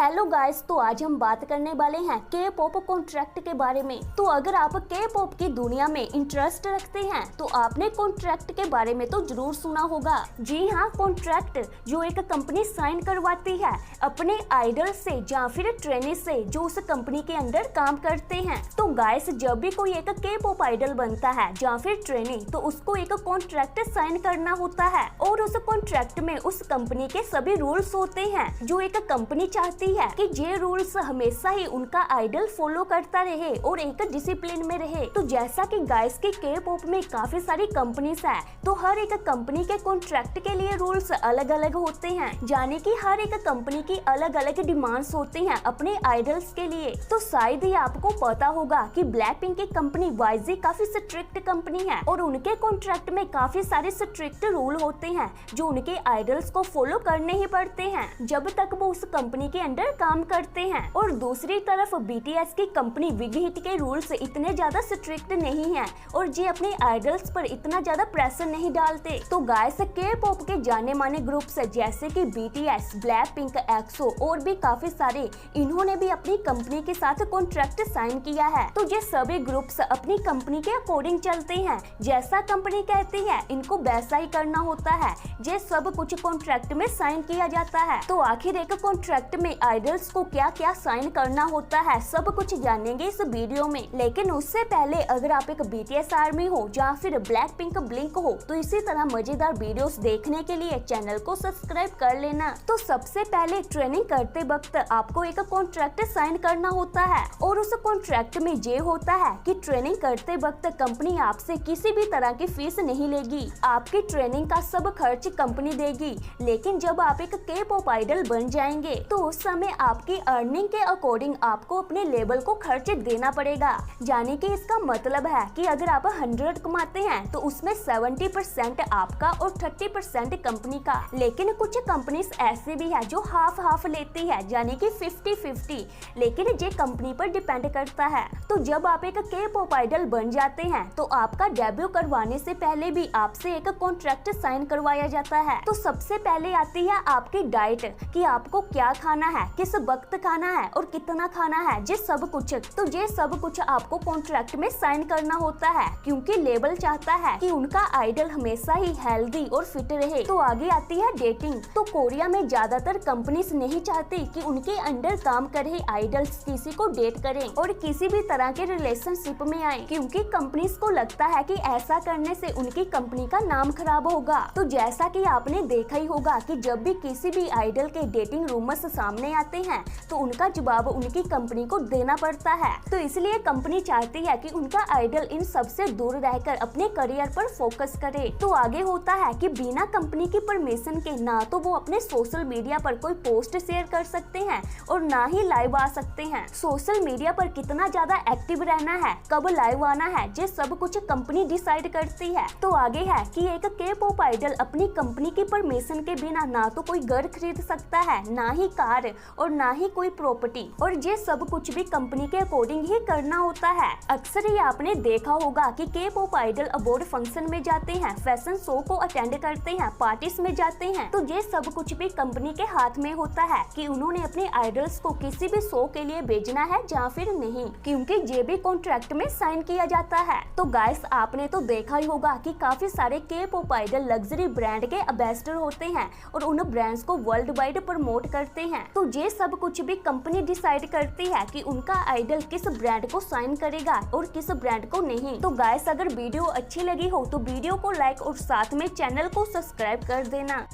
Hello guys, तो आज हम बात करने वाले हैं के पॉप कॉन्ट्रैक्ट के बारे में। तो अगर आप के पॉप की दुनिया में इंटरेस्ट रखते हैं तो आपने कॉन्ट्रैक्ट के बारे में तो जरूर सुना होगा। जी हाँ, कॉन्ट्रैक्ट जो एक कंपनी साइन करवाती है अपने आइडल से या फिर ट्रेनी से जो उस कंपनी के अंडर काम करते हैं। तो गाइस, जब भी कोई एक के पॉप आइडल बनता है या फिर ट्रेनी तो उसको एक कॉन्ट्रैक्ट साइन करना होता है और उस कॉन्ट्रैक्ट में उस कंपनी के सभी रूल्स होते हैं जो एक कंपनी चाहती है कि ये रूल्स हमेशा ही उनका आइडल फॉलो करता रहे और एक डिसिप्लिन में रहे। तो जैसा कि गाइस की के पॉप में काफी सारी कंपनीज है, तो हर एक कंपनी के कॉन्ट्रैक्ट के लिए रूल्स अलग अलग होते हैं, यानी कि हर एक कंपनी की अलग अलग डिमांड्स होती हैं अपने आइडल्स के लिए। तो शायद ही आपको पता होगा कि ब्लैक पिंक की कंपनी वाईजी काफी स्ट्रिक्ट कंपनी है और उनके कॉन्ट्रैक्ट में काफी सारे स्ट्रिक्ट रूल होते हैं जो उनके आइडल्स को फॉलो करने ही पड़ते हैं जब तक वो उस कंपनी के अंडर काम करते हैं। और दूसरी तरफ बीटीएस की कंपनी बिग हिट के रूल्स इतने ज्यादा स्ट्रिक्ट नहीं हैं और ये अपने आइडल्स पर इतना ज्यादा प्रेशर नहीं डालते। तो गाइस, के पॉप के जाने माने ग्रुप्स जैसे कि बीटीएस, ब्लैक पिंक, एक्सो और भी काफी सारे, इन्होंने भी अपनी कंपनी के साथ कॉन्ट्रैक्ट साइन किया है। तो ये सभी ग्रुप्स अपनी कंपनी के अकॉर्डिंग चलते हैं, जैसा कंपनी कहती है इनको वैसा ही करना होता है। ये सब कुछ कॉन्ट्रैक्ट में साइन किया जाता है। तो आखिर एक कॉन्ट्रैक्ट में आइडल्स को क्या क्या साइन करना होता है सब कुछ जानेंगे इस वीडियो में। लेकिन उससे पहले अगर आप एक बीटीएस आर्मी हो या फिर ब्लैक पिंक ब्लिंक हो तो इसी तरह मजेदार वीडियोस देखने के लिए चैनल को सब्सक्राइब कर लेना। तो सबसे पहले ट्रेनिंग करते वक्त आपको एक कॉन्ट्रैक्ट साइन करना होता है और उस कॉन्ट्रैक्ट में ये होता है कि ट्रेनिंग करते वक्त कंपनी आपसे किसी भी तरह की फीस नहीं लेगी, आपकी ट्रेनिंग का सब खर्च कंपनी देगी। लेकिन जब आप एक के पॉप आइडल बन जाएंगे तो उस समय आपकी अर्निंग के अकॉर्डिंग आपको अपने लेबल को खर्च देना पड़ेगा। यानी कि इसका मतलब है कि अगर आप 100 कमाते हैं तो उसमें 70% आपका और 30% कंपनी का। लेकिन कुछ कंपनीज ऐसे भी है जो हाफ हाफ लेती है, यानी कि 50-50। लेकिन ये कंपनी पर डिपेंड करता है। तो जब आप एक के पॉप आइडल बन जाते हैं तो आपका डेब्यू करवाने से पहले भी आपसे एक कॉन्ट्रैक्ट साइन करवाया जाता है। तो सबसे पहले आती है आपकी डाइट, कि आपको क्या खाना है, किस वक्त खाना है और कितना खाना है, ये सब कुछ। तो ये सब कुछ आपको कॉन्ट्रैक्ट में साइन करना होता है क्योंकि लेबल चाहता है कि उनका आइडल हमेशा ही हेल्दी और फिट रहे। तो आगे आती है डेटिंग। तो कोरिया में ज्यादातर कंपनीज नहीं चाहती कि उनके अंडर काम करे आइडल्स किसी को डेट करें और किसी भी तरह के रिलेशनशिप में आए, क्योंकि कंपनीज को लगता है कि ऐसा करने से उनकी कंपनी का नाम खराब होगा। तो जैसा कि आपने देखा ही होगा कि जब भी किसी भी आइडल के डेटिंग रूमर्स सामने आते हैं तो उनका जवाब उनकी कंपनी को देना पड़ता है। तो इसलिए कंपनी चाहती है कि उनका आइडल इन सब से दूर रहकर अपने करियर पर फोकस करे। तो आगे होता है कि बिना कंपनी की परमिशन के ना तो वो अपने सोशल मीडिया पर कोई पोस्ट शेयर कर सकते हैं और ना ही लाइव आ सकते हैं। सोशल मीडिया पर कितना ज्यादा एक्टिव रहना है, कब लाइव आना है, ये सब कुछ कंपनी डिसाइड करती है। तो आगे है कि एक के पॉप आइडल अपनी कंपनी की परमिशन के बिना ना तो कोई घर खरीद सकता है, ना ही कार और ना ही कोई प्रॉपर्टी, और ये सब कुछ भी कंपनी के अकॉर्डिंग ही करना होता है। अक्सर ही आपने देखा होगा कि के पॉप आइडल अवार्ड फंक्शन में जाते हैं, फैशन शो को अटेंड करते हैं, पार्टीज में जाते हैं। तो ये सब कुछ भी कंपनी के हाथ में होता है कि उन्होंने अपने आइडल्स को किसी भी शो के लिए भेजना है या फिर नहीं, क्योंकि ये भी कॉन्ट्रैक्ट में साइन किया जाता है। तो गाइस, आपने तो देखा ही होगा कि काफी सारे के पॉप आइडल लग्जरी ब्रांड के एम्बेसडर होते हैं और उन ब्रांड्स को वर्ल्ड वाइड प्रमोट करते हैं। तो ये सब कुछ भी कंपनी डिसाइड करती है कि उनका आइडल किस ब्रांड को साइन करेगा और किस ब्रांड को नहीं। तो गाइस, अगर वीडियो अच्छी लगी हो तो वीडियो को लाइक और साथ में चैनल को सब्सक्राइब कर देना।